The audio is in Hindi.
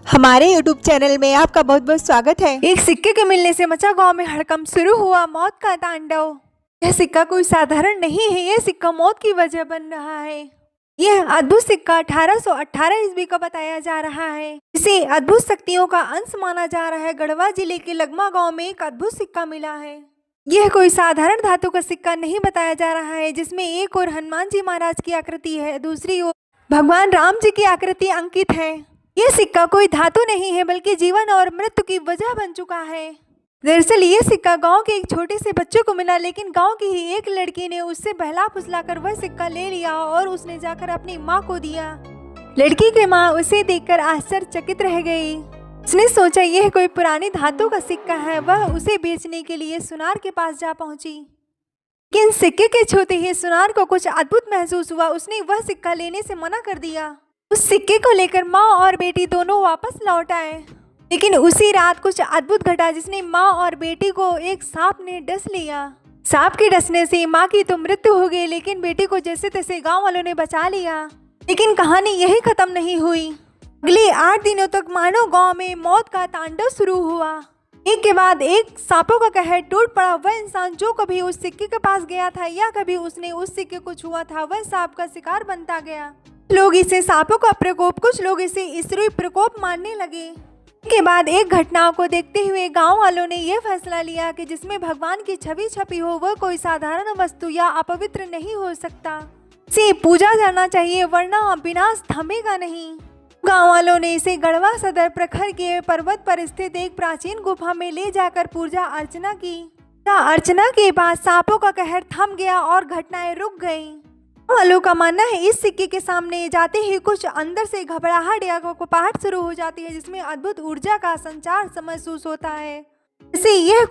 हमारे YouTube चैनल में आपका बहुत बहुत स्वागत है। एक सिक्के के मिलने से मचा गांव में हड़कंप शुरू हुआ मौत का तांडव। यह सिक्का कोई साधारण नहीं है, यह सिक्का मौत की वजह बन रहा है। यह अद्भुत सिक्का 1818 ईस्वी का बताया जा रहा है। इसे अद्भुत शक्तियों का अंश माना जा रहा है। गढ़वा जिले के लगमा गाँव में एक अद्भुत सिक्का मिला है। यह कोई साधारण धातु का सिक्का नहीं बताया जा रहा है, जिसमें एक ओर हनुमान जी महाराज की आकृति है, दूसरी ओर भगवान राम जी की आकृति अंकित है। यह सिक्का कोई धातु नहीं है, बल्कि जीवन और मृत्यु की वजह बन चुका है। दरअसल ये सिक्का गांव के एक छोटे से बच्चे को मिला, लेकिन गांव की ही एक लड़की ने उससे बहला फुसला कर वह सिक्का ले लिया और उसने जाकर अपनी माँ को दिया। लड़की की माँ उसे देखकर आश्चर्यचकित रह गई। उसने सोचा यह कोई पुरानी धातु का सिक्का है। वह उसे बेचने के लिए सुनार के पास जा पहुंची, लेकिन सिक्के के छूते ही सुनार को कुछ अद्भुत महसूस हुआ। उसने वह सिक्का लेने से मना कर दिया। उस सिक्के को लेकर माँ और बेटी दोनों वापस लौट आए, लेकिन उसी रात कुछ अद्भुत घटा, जिसने माँ और बेटी को एक सांप ने डस लिया। सांप के डसने से माँ की तो मृत्यु हो गई, लेकिन बेटी को जैसे तैसे गांव वालों ने बचा लिया। लेकिन कहानी यही खत्म नहीं हुई। अगले 8 दिनों तक मानो गांव में मौत का तांडव शुरू हुआ। एक के बाद एक सांपों का कहर टूट पड़ा। वह इंसान जो कभी उस सिक्के के पास गया था या कभी उसने उस सिक्के को छुआ था, वह सांप का शिकार बनता गया। लोग इसे सांपों का प्रकोप, कुछ लोग इसे ईश्वरीय प्रकोप मानने लगे। के बाद एक घटना को देखते हुए गांव वालों ने यह फैसला लिया कि जिसमें भगवान की छवि छपी हो वह कोई साधारण वस्तु या अपवित्र नहीं हो सकता। इसे पूजा जाना चाहिए, वरना विनाश थमेगा नहीं। गांव वालों ने इसे गढ़वा सदर प्रखर के पर्वत पर स्थित एक प्राचीन गुफा में ले जाकर पूजा अर्चना की। अर्चना के बाद सांपों का कहर थम गया और घटनाएं रुक गईं। वालों का मानना है इस सिक्के के सामने जाते ही कुछ अंदर से घबराहट या कपकपाहट शुरू हो जाती है, जिसमें अद्भुत ऊर्जा का संचार महसूस होता है। इसे यह